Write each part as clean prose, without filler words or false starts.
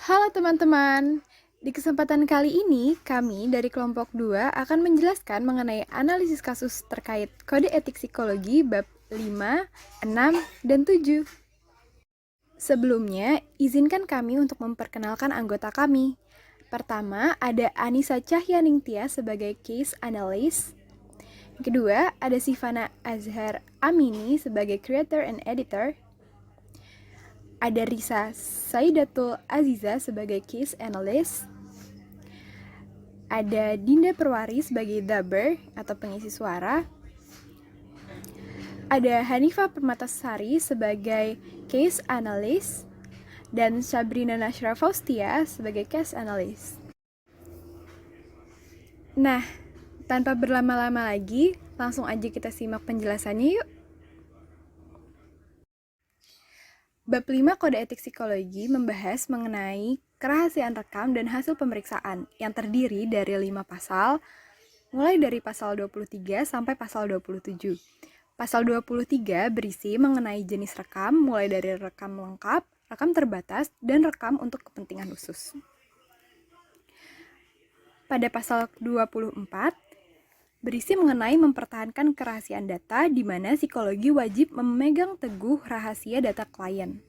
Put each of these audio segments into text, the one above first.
Halo teman-teman, di kesempatan kali ini kami dari kelompok 2 akan menjelaskan mengenai analisis kasus terkait kode etik psikologi bab 5, 6, dan 7. Sebelumnya, izinkan kami untuk memperkenalkan anggota kami. Pertama, ada Anissa Cahyaningtia sebagai case analyst. Kedua, ada Sivana Azhar Amini sebagai creator and editor. Ada Risa Saidatul Aziza sebagai case analyst. Ada Dinda Perwari sebagai dubber atau pengisi suara. Ada Hanifah Permatasari sebagai case analyst. Dan Sabrina Nashra Faustia sebagai case analyst. Nah, tanpa berlama-lama lagi, langsung aja kita simak penjelasannya yuk. Bab 5 Kode Etik Psikologi membahas mengenai kerahasiaan rekam dan hasil pemeriksaan yang terdiri dari 5 pasal, mulai dari pasal 23 sampai pasal 27. Pasal 23 berisi mengenai jenis rekam, mulai dari rekam lengkap, rekam terbatas, dan rekam untuk kepentingan khusus. Pada pasal 24, berisi mengenai mempertahankan kerahasiaan data di mana psikologi wajib memegang teguh rahasia data klien.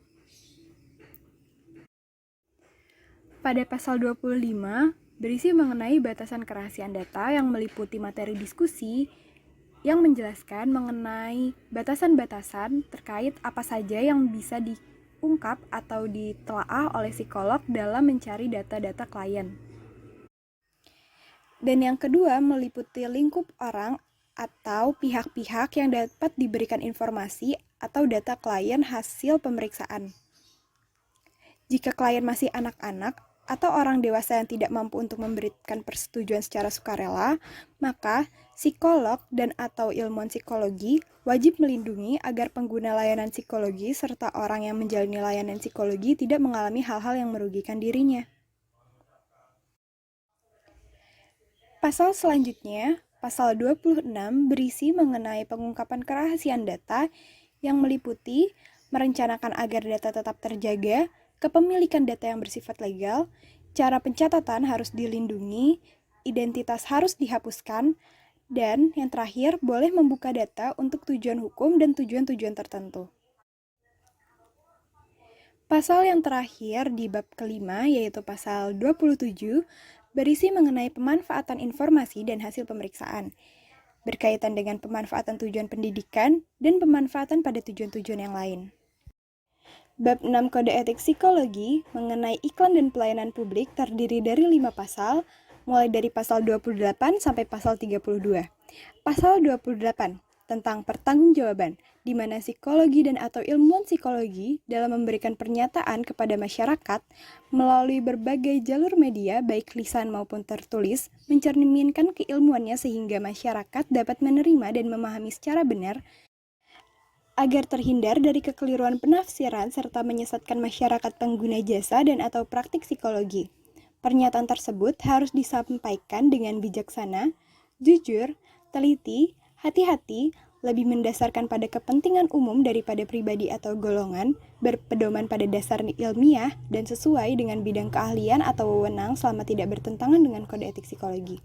Pada pasal 25, berisi mengenai batasan kerahasiaan data yang meliputi materi diskusi yang menjelaskan mengenai batasan-batasan terkait apa saja yang bisa diungkap atau ditelaah oleh psikolog dalam mencari data-data klien. Dan yang kedua meliputi lingkup orang atau pihak-pihak yang dapat diberikan informasi atau data klien hasil pemeriksaan. Jika klien masih anak-anak atau orang dewasa yang tidak mampu untuk memberikan persetujuan secara sukarela, maka psikolog dan atau ilmuwan psikologi wajib melindungi agar pengguna layanan psikologi serta orang yang menjalani layanan psikologi tidak mengalami hal-hal yang merugikan dirinya. Pasal selanjutnya, pasal 26 berisi mengenai pengungkapan kerahasiaan data yang meliputi merencanakan agar data tetap terjaga, kepemilikan data yang bersifat legal, cara pencatatan harus dilindungi, identitas harus dihapuskan, dan yang terakhir boleh membuka data untuk tujuan hukum dan tujuan-tujuan tertentu. Pasal yang terakhir di bab kelima yaitu pasal 27 berisi mengenai pemanfaatan informasi dan hasil pemeriksaan, berkaitan dengan pemanfaatan tujuan pendidikan dan pemanfaatan pada tujuan-tujuan yang lain. Bab 6 Kode Etik Psikologi mengenai iklan dan pelayanan publik terdiri dari 5 pasal, mulai dari pasal 28 sampai pasal 32. Pasal 28 tentang pertanggungjawaban, di mana psikologi dan atau ilmuwan psikologi dalam memberikan pernyataan kepada masyarakat melalui berbagai jalur media baik lisan maupun tertulis mencerminkan keilmuannya sehingga masyarakat dapat menerima dan memahami secara benar agar terhindar dari kekeliruan penafsiran serta menyesatkan masyarakat pengguna jasa dan atau praktik psikologi. Pernyataan tersebut harus disampaikan dengan bijaksana, jujur, teliti, hati-hati, lebih mendasarkan pada kepentingan umum daripada pribadi atau golongan, berpedoman pada dasar ilmiah, dan sesuai dengan bidang keahlian atau wewenang selama tidak bertentangan dengan kode etik psikologi.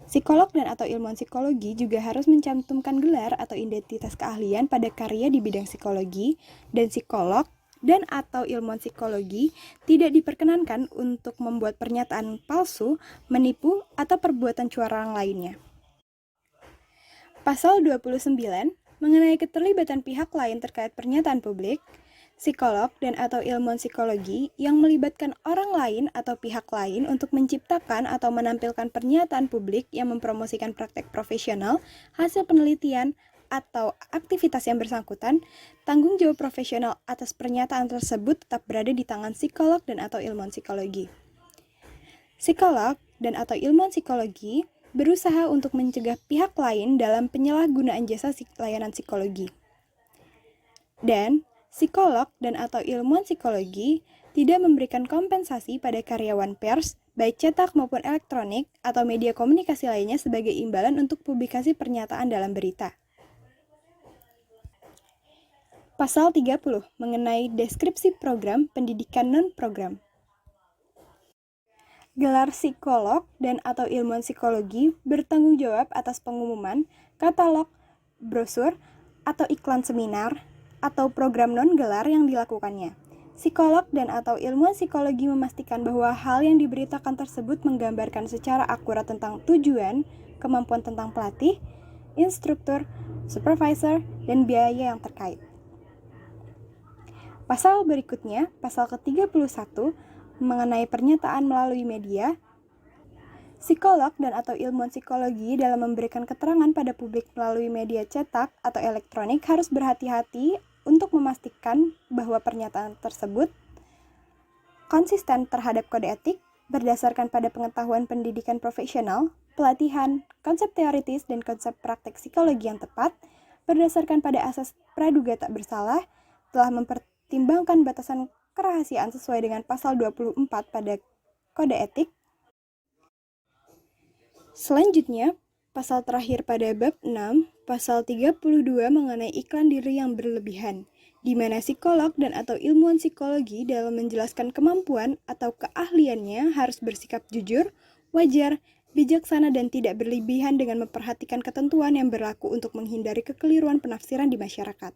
Psikolog dan atau ilmuwan psikologi juga harus mencantumkan gelar atau identitas keahlian pada karya di bidang psikologi, dan psikolog dan atau ilmuwan psikologi tidak diperkenankan untuk membuat pernyataan palsu, menipu, atau perbuatan curang lainnya. Pasal 29 mengenai keterlibatan pihak lain terkait pernyataan publik, psikolog dan atau ilmuwan psikologi yang melibatkan orang lain atau pihak lain untuk menciptakan atau menampilkan pernyataan publik yang mempromosikan praktek profesional, hasil penelitian, atau aktivitas yang bersangkutan, tanggung jawab profesional atas pernyataan tersebut tetap berada di tangan psikolog dan atau ilmuwan psikologi. Psikolog dan atau ilmuwan psikologi berusaha untuk mencegah pihak lain dalam penyalahgunaan jasa layanan psikologi. Dan psikolog dan atau ilmuwan psikologi tidak memberikan kompensasi pada karyawan pers, baik cetak maupun elektronik, atau media komunikasi lainnya sebagai imbalan untuk publikasi pernyataan dalam berita. Pasal 30 mengenai deskripsi program pendidikan non-program. Gelar psikolog dan atau ilmuwan psikologi bertanggung jawab atas pengumuman, katalog, brosur, atau iklan seminar, atau program non-gelar yang dilakukannya. Psikolog dan atau ilmuwan psikologi memastikan bahwa hal yang diberitakan tersebut menggambarkan secara akurat tentang tujuan, kemampuan tentang pelatih, instruktur, supervisor, dan biaya yang terkait. Pasal berikutnya, pasal ke-31, mengenai pernyataan melalui media. Psikolog dan atau ilmuwan psikologi dalam memberikan keterangan pada publik melalui media cetak atau elektronik harus berhati-hati untuk memastikan bahwa pernyataan tersebut konsisten terhadap kode etik, berdasarkan pada pengetahuan pendidikan profesional, pelatihan, konsep teoritis, dan konsep praktek psikologi yang tepat, berdasarkan pada asas praduga tak bersalah, telah mempertimbangkan batasan kerahasiaan sesuai dengan pasal 24 pada kode etik. Selanjutnya, pasal terakhir pada bab 6, pasal 32 mengenai iklan diri yang berlebihan, di mana psikolog dan atau ilmuwan psikologi dalam menjelaskan kemampuan atau keahliannya harus bersikap jujur, wajar, bijaksana, dan tidak berlebihan dengan memperhatikan ketentuan yang berlaku untuk menghindari kekeliruan penafsiran di masyarakat.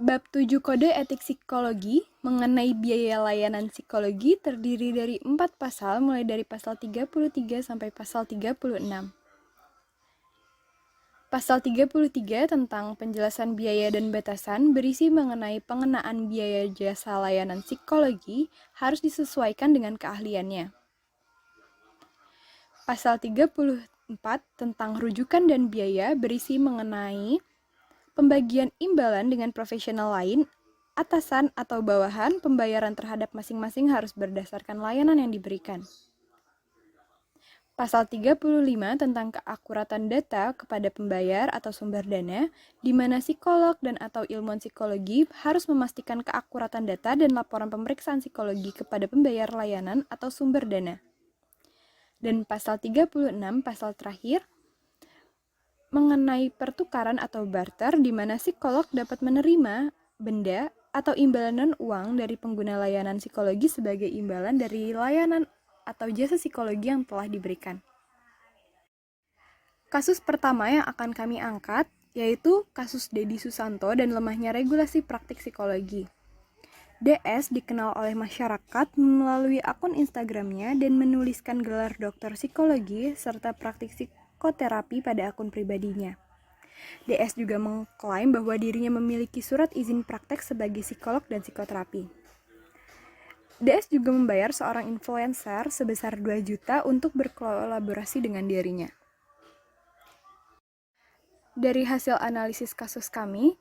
Bab 7 Kode Etik Psikologi mengenai biaya layanan psikologi terdiri dari 4 pasal mulai dari pasal 33 sampai pasal 36. Pasal 33 tentang penjelasan biaya dan batasan berisi mengenai pengenaan biaya jasa layanan psikologi harus disesuaikan dengan keahliannya. Pasal 34 tentang rujukan dan biaya berisi mengenai pembagian imbalan dengan profesional lain, atasan atau bawahan, pembayaran terhadap masing-masing harus berdasarkan layanan yang diberikan. Pasal 35 tentang keakuratan data kepada pembayar atau sumber dana, di mana psikolog dan atau ilmuwan psikologi harus memastikan keakuratan data dan laporan pemeriksaan psikologi kepada pembayar layanan atau sumber dana. Dan pasal 36, pasal terakhir, mengenai pertukaran atau barter, di mana psikolog dapat menerima benda atau imbalan non-uang dari pengguna layanan psikologi sebagai imbalan dari layanan atau jasa psikologi yang telah diberikan. Kasus pertama yang akan kami angkat yaitu kasus Dedi Susanto dan lemahnya regulasi praktik psikologi. DS dikenal oleh masyarakat melalui akun Instagramnya dan menuliskan gelar doktor psikologi serta praktik psikoterapi pada akun pribadinya. DS juga mengklaim bahwa dirinya memiliki surat izin praktek sebagai psikolog dan psikoterapi. DS juga membayar seorang influencer sebesar 2 juta untuk berkolaborasi dengan dirinya. Dari hasil analisis kasus kami,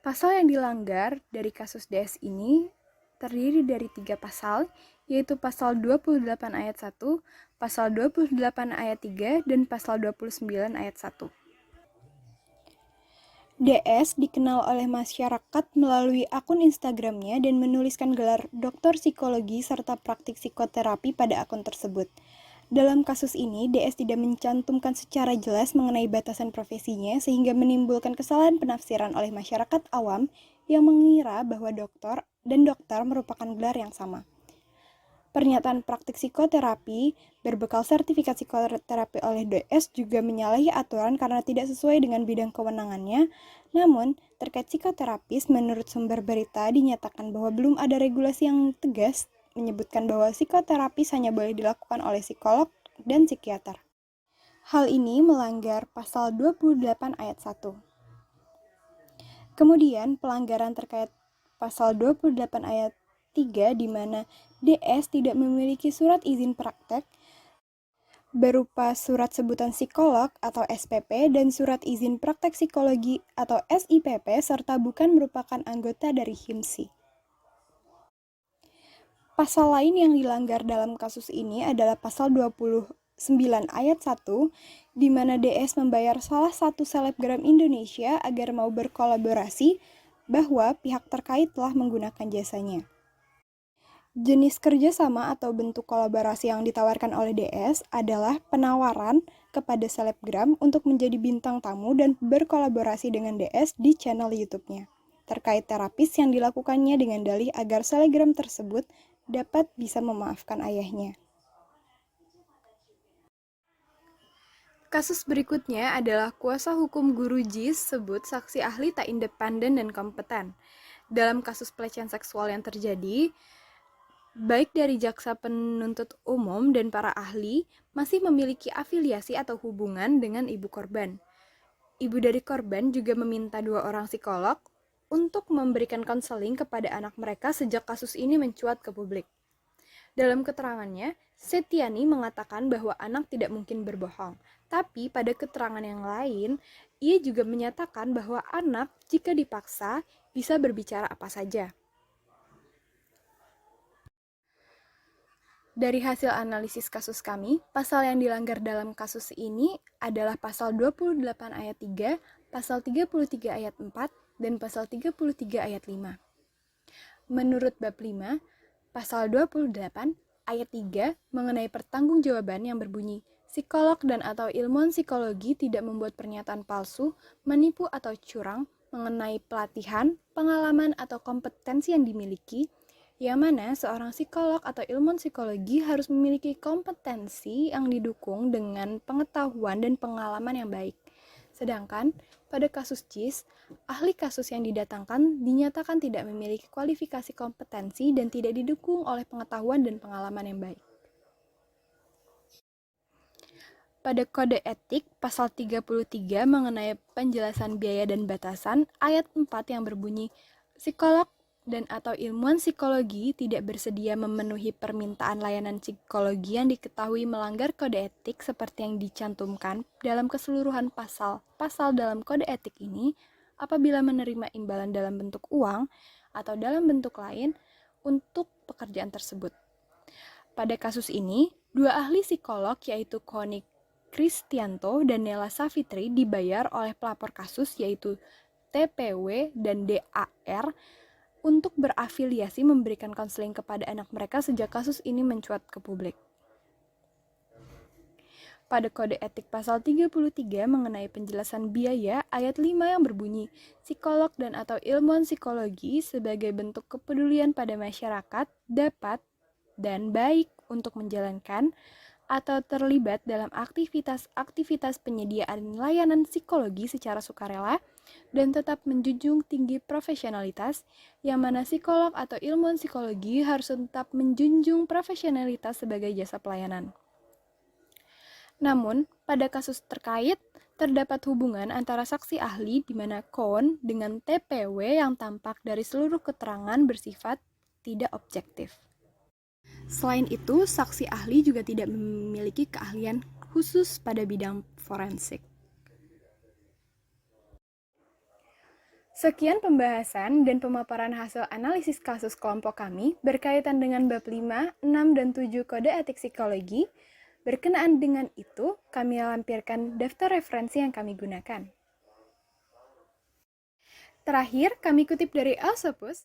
pasal yang dilanggar dari kasus DS ini terdiri dari 3 pasal, yaitu pasal 28 ayat 1, pasal 28 ayat 3, dan pasal 29 ayat 1. DS dikenal oleh masyarakat melalui akun Instagramnya dan menuliskan gelar doktor psikologi serta praktik psikoterapi pada akun tersebut. Dalam kasus ini, DS tidak mencantumkan secara jelas mengenai batasan profesinya sehingga menimbulkan kesalahan penafsiran oleh masyarakat awam yang mengira bahwa doktor dan dokter merupakan gelar yang sama. Pernyataan praktik psikoterapi berbekal sertifikat psikoterapi oleh DS juga menyalahi aturan karena tidak sesuai dengan bidang kewenangannya. Namun, terkait psikoterapis, menurut sumber berita dinyatakan bahwa belum ada regulasi yang tegas menyebutkan bahwa psikoterapis hanya boleh dilakukan oleh psikolog dan psikiater. Hal ini melanggar pasal 28 ayat 1. Kemudian, pelanggaran terkait pasal 28 ayat 3 di mana DS tidak memiliki surat izin praktek berupa surat sebutan psikolog atau SPP dan surat izin praktek psikologi atau SIPP serta bukan merupakan anggota dari HIMSI. Pasal lain yang dilanggar dalam kasus ini adalah pasal 29 ayat 1 di mana DS membayar salah satu selebgram Indonesia agar mau berkolaborasi bahwa pihak terkait telah menggunakan jasanya. Jenis kerjasama atau bentuk kolaborasi yang ditawarkan oleh DS adalah penawaran kepada selebgram untuk menjadi bintang tamu dan berkolaborasi dengan DS di channel YouTube-nya, terkait terapis yang dilakukannya dengan dalih agar selebgram tersebut dapat bisa memaafkan ayahnya. Kasus berikutnya adalah kuasa hukum guru JIS sebut saksi ahli tak independen dan kompeten. Dalam kasus pelecehan seksual yang terjadi, baik dari jaksa penuntut umum dan para ahli masih memiliki afiliasi atau hubungan dengan ibu korban. Ibu dari korban juga meminta 2 orang psikolog untuk memberikan konseling kepada anak mereka sejak kasus ini mencuat ke publik. Dalam keterangannya, Setiani mengatakan bahwa anak tidak mungkin berbohong, tapi pada keterangan yang lain, ia juga menyatakan bahwa anak jika dipaksa bisa berbicara apa saja. Dari hasil analisis kasus kami, pasal yang dilanggar dalam kasus ini adalah pasal 28 ayat 3, pasal 33 ayat 4, dan pasal 33 ayat 5. Menurut bab 5, pasal 28 ayat 3 mengenai pertanggungjawaban yang berbunyi, psikolog dan atau ilmuwan psikologi tidak membuat pernyataan palsu, menipu atau curang mengenai pelatihan, pengalaman atau kompetensi yang dimiliki, yang mana seorang psikolog atau ilmuwan psikologi harus memiliki kompetensi yang didukung dengan pengetahuan dan pengalaman yang baik. Sedangkan pada kasus JIS, ahli kasus yang didatangkan dinyatakan tidak memiliki kualifikasi kompetensi dan tidak didukung oleh pengetahuan dan pengalaman yang baik. Pada kode etik pasal 33 mengenai penjelasan biaya dan batasan, ayat 4 yang berbunyi, psikolog dan atau ilmuwan psikologi tidak bersedia memenuhi permintaan layanan psikologi yang diketahui melanggar kode etik seperti yang dicantumkan dalam keseluruhan pasal dalam kode etik ini apabila menerima imbalan dalam bentuk uang atau dalam bentuk lain untuk pekerjaan tersebut. Pada kasus ini, 2 ahli psikolog yaitu Koni Kristianto dan Nela Savitri dibayar oleh pelapor kasus yaitu TPW dan DAR untuk berafiliasi memberikan konseling kepada anak mereka sejak kasus ini mencuat ke publik. Pada kode etik pasal 33 mengenai penjelasan biaya, ayat 5 yang berbunyi, psikolog dan atau ilmuwan psikologi sebagai bentuk kepedulian pada masyarakat dapat dan baik untuk menjalankan atau terlibat dalam aktivitas-aktivitas penyediaan layanan psikologi secara sukarela dan tetap menjunjung tinggi profesionalitas, yang mana psikolog atau ilmuwan psikologi harus tetap menjunjung profesionalitas sebagai jasa pelayanan. Namun, pada kasus terkait, terdapat hubungan antara saksi ahli di mana Kon dengan TPW yang tampak dari seluruh keterangan bersifat tidak objektif. Selain itu, saksi ahli juga tidak memiliki keahlian khusus pada bidang forensik. Sekian pembahasan dan pemaparan hasil analisis kasus kelompok kami berkaitan dengan bab 5, 6, dan 7 Kode Etik Psikologi. Berkenaan dengan itu, kami lampirkan daftar referensi yang kami gunakan. Terakhir, kami kutip dari Elsopus.